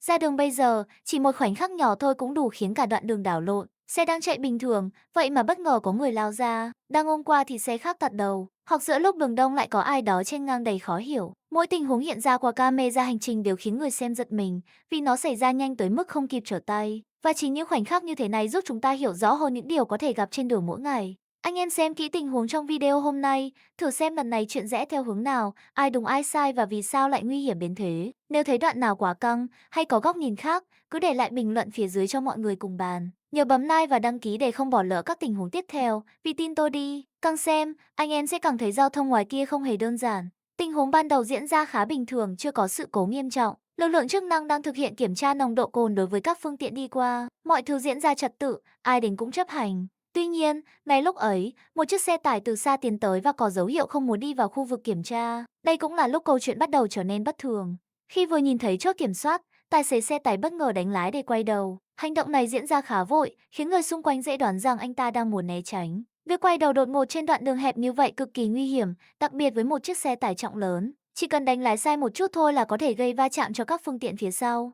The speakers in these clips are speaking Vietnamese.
Ra đường bây giờ, chỉ một khoảnh khắc nhỏ thôi cũng đủ khiến cả đoạn đường đảo lộn. Xe đang chạy bình thường, vậy mà bất ngờ có người lao ra. Đang ôm qua thì xe khác tạt đầu. Hoặc giữa lúc đường đông lại có ai đó chen ngang đầy khó hiểu. Mỗi tình huống hiện ra qua camera hành trình đều khiến người xem giật mình, vì nó xảy ra nhanh tới mức không kịp trở tay. Và chính những khoảnh khắc như thế này giúp chúng ta hiểu rõ hơn những điều có thể gặp trên đường mỗi ngày. Anh em xem kỹ tình huống trong video hôm nay, thử xem lần này chuyện rẽ theo hướng nào, ai đúng ai sai và vì sao lại nguy hiểm đến thế. Nếu thấy đoạn nào quá căng hay có góc nhìn khác, cứ để lại bình luận phía dưới cho mọi người cùng bàn. Nhớ bấm like và đăng ký để không bỏ lỡ các tình huống tiếp theo, vì tin tôi đi, càng xem, anh em sẽ càng thấy giao thông ngoài kia không hề đơn giản. Tình huống ban đầu diễn ra khá bình thường, chưa có sự cố nghiêm trọng. Lực lượng chức năng đang thực hiện kiểm tra nồng độ cồn đối với các phương tiện đi qua. Mọi thứ diễn ra trật tự, ai đến cũng chấp hành. Tuy nhiên, ngay lúc ấy, một chiếc xe tải từ xa tiến tới và có dấu hiệu không muốn đi vào khu vực kiểm tra. Đây cũng là lúc câu chuyện bắt đầu trở nên bất thường. Khi vừa nhìn thấy chốt kiểm soát, tài xế xe tải bất ngờ đánh lái để quay đầu. Hành động này diễn ra khá vội, khiến người xung quanh dễ đoán rằng anh ta đang muốn né tránh. Việc quay đầu đột ngột trên đoạn đường hẹp như vậy cực kỳ nguy hiểm, đặc biệt với một chiếc xe tải trọng lớn. Chỉ cần đánh lái sai một chút thôi là có thể gây va chạm cho các phương tiện phía sau.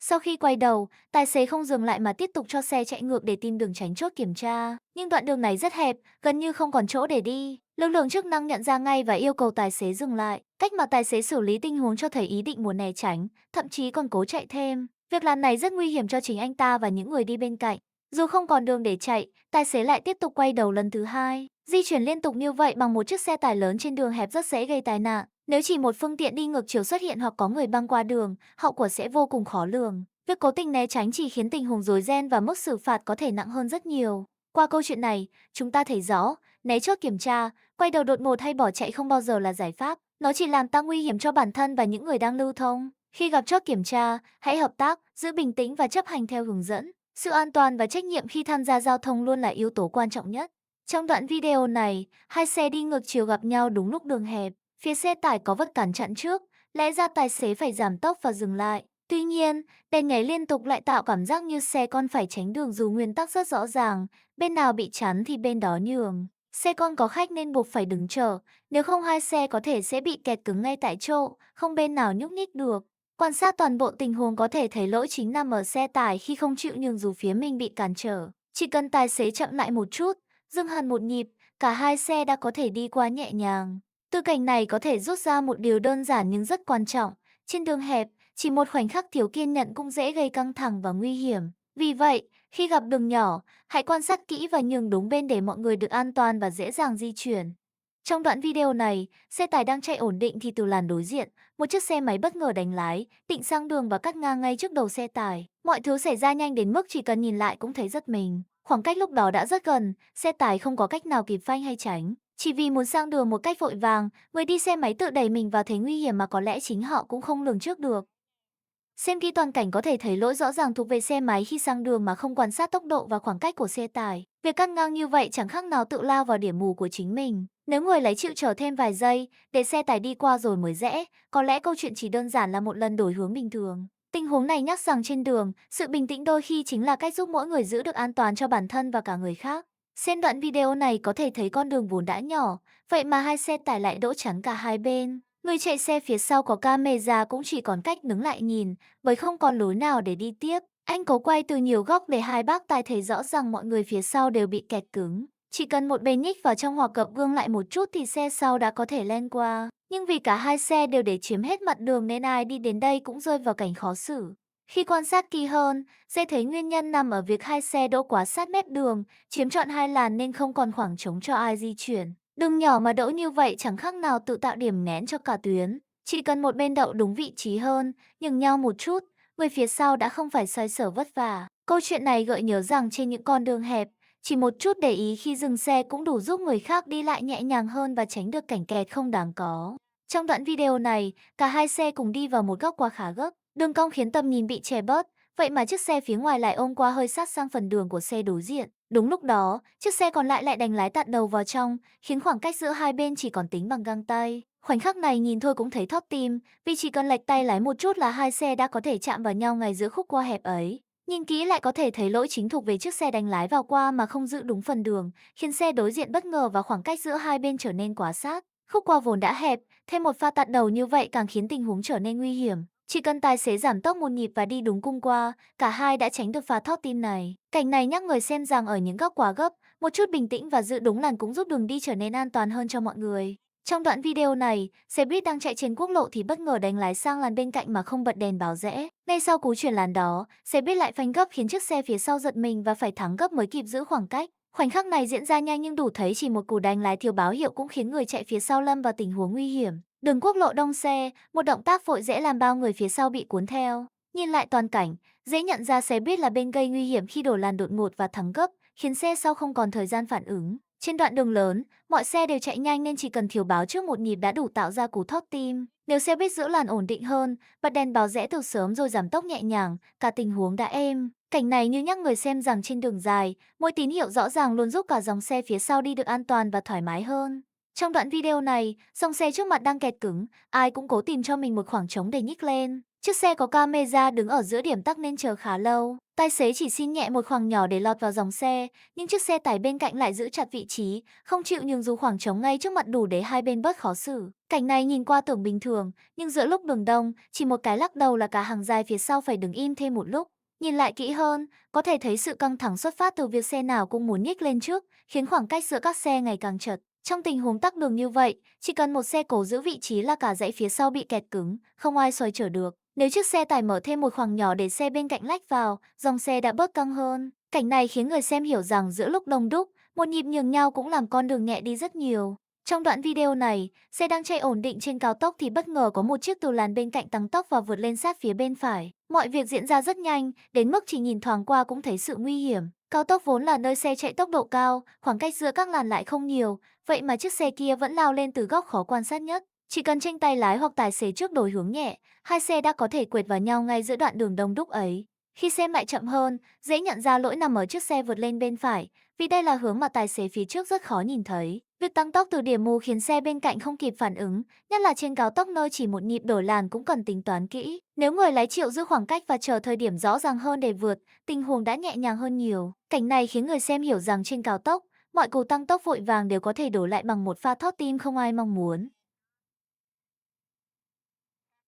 Sau khi quay đầu, tài xế không dừng lại mà tiếp tục cho xe chạy ngược để tìm đường tránh chốt kiểm tra. Nhưng đoạn đường này rất hẹp, gần như không còn chỗ để đi. Lực lượng chức năng nhận ra ngay và yêu cầu tài xế dừng lại. Cách mà tài xế xử lý tình huống cho thấy ý định muốn né tránh, thậm chí còn cố chạy thêm. Việc làm này rất nguy hiểm cho chính anh ta và những người đi bên cạnh. Dù không còn đường để chạy, tài xế lại tiếp tục quay đầu lần thứ hai. Di chuyển liên tục như vậy bằng một chiếc xe tải lớn trên đường hẹp rất dễ gây tai nạn. Nếu chỉ một phương tiện đi ngược chiều xuất hiện hoặc có người băng qua đường, hậu quả sẽ vô cùng khó lường. Việc cố tình né tránh chỉ khiến tình huống rối ren và mức xử phạt có thể nặng hơn rất nhiều. Qua câu chuyện này, chúng ta thấy rõ, né chốt kiểm tra, quay đầu đột ngột hay bỏ chạy không bao giờ là giải pháp. Nó chỉ làm tăng nguy hiểm cho bản thân và những người đang lưu thông. Khi gặp chốt kiểm tra, hãy hợp tác, giữ bình tĩnh và chấp hành theo hướng dẫn. Sự an toàn và trách nhiệm khi tham gia giao thông luôn là yếu tố quan trọng nhất. Trong đoạn video này, hai xe đi ngược chiều gặp nhau đúng lúc đường hẹp. Phía xe tải có vật cản chặn trước, lẽ ra tài xế phải giảm tốc và dừng lại. Tuy nhiên, đèn nháy liên tục lại tạo cảm giác như xe con phải tránh đường dù nguyên tắc rất rõ ràng, bên nào bị chắn thì bên đó nhường. Xe con có khách nên buộc phải đứng chờ, nếu không hai xe có thể sẽ bị kẹt cứng ngay tại chỗ, không bên nào nhúc nhích được. Quan sát toàn bộ tình huống có thể thấy lỗi chính nằm ở xe tải khi không chịu nhường dù phía mình bị cản trở. Chỉ cần tài xế chậm lại một chút, dừng hẳn một nhịp, cả hai xe đã có thể đi qua nhẹ nhàng. Từ cảnh này có thể rút ra một điều đơn giản nhưng rất quan trọng. Trên đường hẹp, chỉ một khoảnh khắc thiếu kiên nhẫn cũng dễ gây căng thẳng và nguy hiểm. Vì vậy, khi gặp đường nhỏ, hãy quan sát kỹ và nhường đúng bên để mọi người được an toàn và dễ dàng di chuyển. Trong đoạn video này, xe tải đang chạy ổn định thì từ làn đối diện, một chiếc xe máy bất ngờ đánh lái, định sang đường và cắt ngang ngay trước đầu xe tải. Mọi thứ xảy ra nhanh đến mức chỉ cần nhìn lại cũng thấy giật mình. Khoảng cách lúc đó đã rất gần, xe tải không có cách nào kịp phanh hay tránh. Chỉ vì muốn sang đường một cách vội vàng, người đi xe máy tự đẩy mình vào thế nguy hiểm mà có lẽ chính họ cũng không lường trước được. Xem kỹ toàn cảnh có thể thấy lỗi rõ ràng thuộc về xe máy khi sang đường mà không quan sát tốc độ và khoảng cách của xe tải. Việc cắt ngang như vậy chẳng khác nào tự lao vào điểm mù của chính mình. Nếu người lấy chịu chờ thêm vài giây để xe tải đi qua rồi mới rẽ, có lẽ câu chuyện chỉ đơn giản là một lần đổi hướng bình thường. Tình huống này nhắc rằng trên đường, sự bình tĩnh đôi khi chính là cách giúp mỗi người giữ được an toàn cho bản thân và cả người khác. Xem đoạn video này có thể thấy con đường vốn đã nhỏ, vậy mà hai xe tải lại đỗ chắn cả hai bên. Người chạy xe phía sau có camera cũng chỉ còn cách đứng lại nhìn, bởi không còn lối nào để đi tiếp. Anh cố quay từ nhiều góc để hai bác tài thấy rõ rằng mọi người phía sau đều bị kẹt cứng. Chỉ cần một bên nhích vào trong hoặc gập gương lại một chút thì xe sau đã có thể len qua. Nhưng vì cả hai xe đều để chiếm hết mặt đường nên ai đi đến đây cũng rơi vào cảnh khó xử. Khi quan sát kỹ hơn, sẽ thấy nguyên nhân nằm ở việc hai xe đỗ quá sát mép đường, chiếm trọn hai làn nên không còn khoảng trống cho ai di chuyển. Đường nhỏ mà đỗ như vậy chẳng khác nào tự tạo điểm nghẽn cho cả tuyến. Chỉ cần một bên đậu đúng vị trí hơn, nhường nhau một chút, người phía sau đã không phải xoay sở vất vả. Câu chuyện này gợi nhớ rằng trên những con đường hẹp, chỉ một chút để ý khi dừng xe cũng đủ giúp người khác đi lại nhẹ nhàng hơn và tránh được cảnh kẹt không đáng có. Trong đoạn video này, cả hai xe cùng đi vào một góc quá khá gấp. Đường cong khiến tầm nhìn bị che bớt, vậy mà chiếc xe phía ngoài lại ôm qua hơi sát sang phần đường của xe đối diện. Đúng lúc đó, chiếc xe còn lại lại đánh lái tạt đầu vào trong, khiến khoảng cách giữa hai bên chỉ còn tính bằng găng tay. Khoảnh khắc này nhìn thôi cũng thấy thót tim, vì chỉ cần lệch tay lái một chút là hai xe đã có thể chạm vào nhau ngay giữa khúc qua hẹp ấy. Nhìn kỹ lại có thể thấy lỗi chính thuộc về chiếc xe đánh lái vào qua mà không giữ đúng phần đường, khiến xe đối diện bất ngờ và khoảng cách giữa hai bên trở nên quá sát. Khúc qua vốn đã hẹp, thêm một pha tạt đầu như vậy càng khiến tình huống trở nên nguy hiểm. Chỉ cần tài xế giảm tốc một nhịp và đi đúng cung qua, cả hai đã tránh được pha thót tim này. Cảnh này nhắc người xem rằng ở những góc quá gấp, một chút bình tĩnh và giữ đúng làn cũng giúp đường đi trở nên an toàn hơn cho mọi người. Trong đoạn video này, xe buýt đang chạy trên quốc lộ thì bất ngờ đánh lái sang làn bên cạnh mà không bật đèn báo rẽ. Ngay sau cú chuyển làn đó, xe buýt lại phanh gấp khiến chiếc xe phía sau giật mình và phải thắng gấp mới kịp giữ khoảng cách. Khoảnh khắc này diễn ra nhanh nhưng đủ thấy chỉ một cú đánh lái thiếu báo hiệu cũng khiến người chạy phía sau lâm vào tình huống nguy hiểm. Đường quốc lộ đông xe, một động tác vội dễ làm bao người phía sau bị cuốn theo. Nhìn lại toàn cảnh, dễ nhận ra xe buýt là bên gây nguy hiểm khi đổ làn đột ngột và thắng gấp, khiến xe sau không còn thời gian phản ứng. Trên đoạn đường lớn, mọi xe đều chạy nhanh nên chỉ cần thiếu báo trước một nhịp đã đủ tạo ra cú thót tim. Nếu xe buýt giữ làn ổn định hơn, bật đèn báo rẽ từ sớm rồi giảm tốc nhẹ nhàng, cả tình huống đã êm. Cảnh này như nhắc người xem rằng trên đường dài, mỗi tín hiệu rõ ràng luôn giúp cả dòng xe phía sau đi được an toàn và thoải mái hơn. Trong đoạn video này, dòng xe trước mặt đang kẹt cứng, ai cũng cố tìm cho mình một khoảng trống để nhích lên. Chiếc xe có camera đứng ở giữa điểm tắc nên chờ khá lâu. Tài xế chỉ xin nhẹ một khoảng nhỏ để lọt vào dòng xe, nhưng chiếc xe tải bên cạnh lại giữ chặt vị trí, không chịu nhường dù khoảng trống ngay trước mặt đủ để hai bên bớt khó xử. Cảnh này nhìn qua tưởng bình thường, nhưng giữa lúc đường đông, chỉ một cái lắc đầu là cả hàng dài phía sau phải đứng im thêm một lúc. Nhìn lại kỹ hơn, có thể thấy sự căng thẳng xuất phát từ việc xe nào cũng muốn nhích lên trước, khiến khoảng cách giữa các xe ngày càng chật. Trong tình huống tắc đường như vậy, chỉ cần một xe cố giữ vị trí là cả dãy phía sau bị kẹt cứng, không ai xoay trở được. Nếu chiếc xe tải mở thêm một khoảng nhỏ để xe bên cạnh lách vào, dòng xe đã bớt căng hơn. Cảnh này khiến người xem hiểu rằng giữa lúc đông đúc, một nhịp nhường nhau cũng làm con đường nhẹ đi rất nhiều. Trong đoạn video này, xe đang chạy ổn định trên cao tốc thì bất ngờ có một chiếc từ làn bên cạnh tăng tốc và vượt lên sát phía bên phải. Mọi việc diễn ra rất nhanh, đến mức chỉ nhìn thoáng qua cũng thấy sự nguy hiểm. Cao tốc vốn là nơi xe chạy tốc độ cao, khoảng cách giữa các làn lại không nhiều, vậy mà chiếc xe kia vẫn lao lên từ góc khó quan sát nhất. Chỉ cần chênh tay lái hoặc tài xế trước đổi hướng nhẹ, hai xe đã có thể quệt vào nhau ngay giữa đoạn đường đông đúc ấy. Khi xe lại chậm hơn, dễ nhận ra lỗi nằm ở chiếc xe vượt lên bên phải, vì đây là hướng mà tài xế phía trước rất khó nhìn thấy. Việc tăng tốc từ điểm mù khiến xe bên cạnh không kịp phản ứng, nhất là trên cao tốc nơi chỉ một nhịp đổi làn cũng cần tính toán kỹ. Nếu người lái chịu giữ khoảng cách và chờ thời điểm rõ ràng hơn để vượt, tình huống đã nhẹ nhàng hơn nhiều. Cảnh này khiến người xem hiểu rằng trên cao tốc, mọi cú tăng tốc vội vàng đều có thể đổ lại bằng một pha thót tim không ai mong muốn.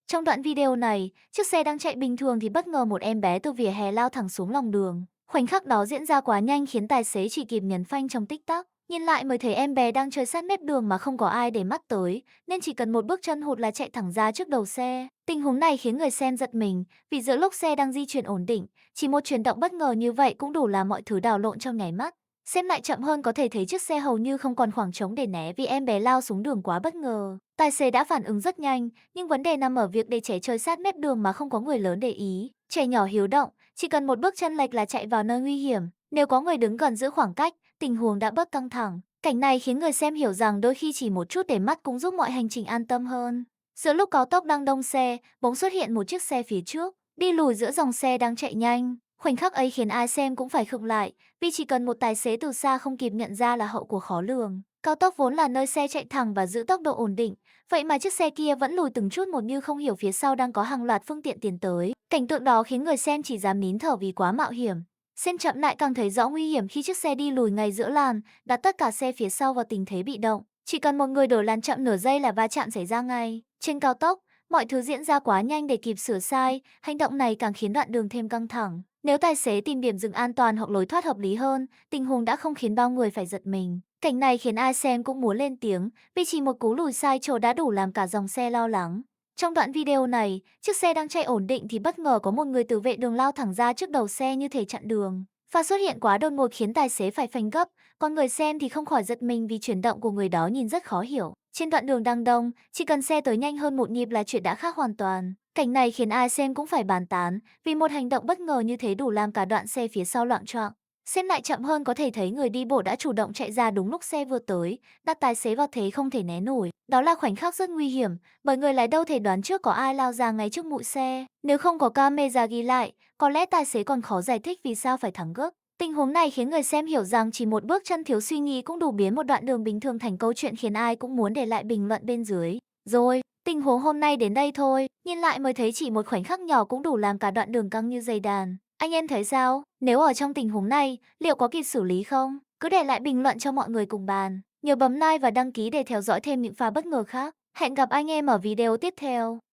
Trong đoạn video này, chiếc xe đang chạy bình thường thì bất ngờ một em bé từ vỉa hè lao thẳng xuống lòng đường. Khoảnh khắc đó diễn ra quá nhanh khiến tài xế chỉ kịp nhấn phanh trong tích tắc. Nhìn lại mới thấy em bé đang chơi sát mép đường mà không có ai để mắt tới, nên chỉ cần một bước chân hụt là chạy thẳng ra trước đầu xe. Tình huống này khiến người xem giật mình, vì giữa lúc xe đang di chuyển ổn định, chỉ một chuyển động bất ngờ như vậy cũng đủ làm mọi thứ đảo lộn trong nháy mắt. Xem lại chậm hơn có thể thấy chiếc xe hầu như không còn khoảng trống để né vì em bé lao xuống đường quá bất ngờ. Tài xế đã phản ứng rất nhanh, nhưng vấn đề nằm ở việc để trẻ chơi sát mép đường mà không có người lớn để ý. Trẻ nhỏ hiếu động, chỉ cần một bước chân lệch là chạy vào nơi nguy hiểm. Nếu có người đứng gần giữ khoảng cách, tình huống đã bớt căng thẳng. Cảnh này khiến người xem hiểu rằng đôi khi chỉ một chút để mắt cũng giúp mọi hành trình an tâm hơn. Giữa lúc cao tốc đang đông xe, bỗng xuất hiện một chiếc xe phía trước, đi lùi giữa dòng xe đang chạy nhanh. Khoảnh khắc ấy khiến ai xem cũng phải khựng lại, vì chỉ cần một tài xế từ xa không kịp nhận ra là hậu quả khó lường. Cao tốc vốn là nơi xe chạy thẳng và giữ tốc độ ổn định, vậy mà chiếc xe kia vẫn lùi từng chút một như không hiểu phía sau đang có hàng loạt phương tiện tiến tới. Cảnh tượng đó khiến người xem chỉ dám nín thở vì quá mạo hiểm. Xem chậm lại càng thấy rõ nguy hiểm khi chiếc xe đi lùi ngay giữa làn, đặt tất cả xe phía sau vào tình thế bị động. Chỉ cần một người đổi làn chậm nửa giây là va chạm xảy ra ngay. Trên cao tốc, mọi thứ diễn ra quá nhanh để kịp sửa sai, hành động này càng khiến đoạn đường thêm căng thẳng. Nếu tài xế tìm điểm dừng an toàn hoặc lối thoát hợp lý hơn, tình huống đã không khiến bao người phải giật mình. Cảnh này khiến ai xem cũng muốn lên tiếng, vì chỉ một cú lùi sai chỗ đã đủ làm cả dòng xe lo lắng. Trong đoạn video này, chiếc xe đang chạy ổn định thì bất ngờ có một người từ vệ đường lao thẳng ra trước đầu xe như thể chặn đường. Pha xuất hiện quá đột ngột khiến tài xế phải phanh gấp, còn người xem thì không khỏi giật mình vì chuyển động của người đó nhìn rất khó hiểu. Trên đoạn đường đang đông, chỉ cần xe tới nhanh hơn một nhịp là chuyện đã khác hoàn toàn. Cảnh này khiến ai xem cũng phải bàn tán, vì một hành động bất ngờ như thế đủ làm cả đoạn xe phía sau loạng choạng. Xem lại chậm hơn có thể thấy người đi bộ đã chủ động chạy ra đúng lúc xe vừa tới, đặt tài xế vào thế không thể né nổi. Đó là khoảnh khắc rất nguy hiểm, bởi người lái đâu thể đoán trước có ai lao ra ngay trước mũi xe. Nếu không có camera ghi lại, có lẽ tài xế còn khó giải thích vì sao phải thắng gấp. Tình huống này khiến người xem hiểu rằng chỉ một bước chân thiếu suy nghĩ cũng đủ biến một đoạn đường bình thường thành câu chuyện khiến ai cũng muốn để lại bình luận bên dưới. Rồi, tình huống hôm nay đến đây thôi, nhìn lại mới thấy chỉ một khoảnh khắc nhỏ cũng đủ làm cả đoạn đường căng như dây đàn. Anh em thấy sao? Nếu ở trong tình huống này, liệu có kịp xử lý không? Cứ để lại bình luận cho mọi người cùng bàn. Nhớ bấm like và đăng ký để theo dõi thêm những pha bất ngờ khác. Hẹn gặp anh em ở video tiếp theo.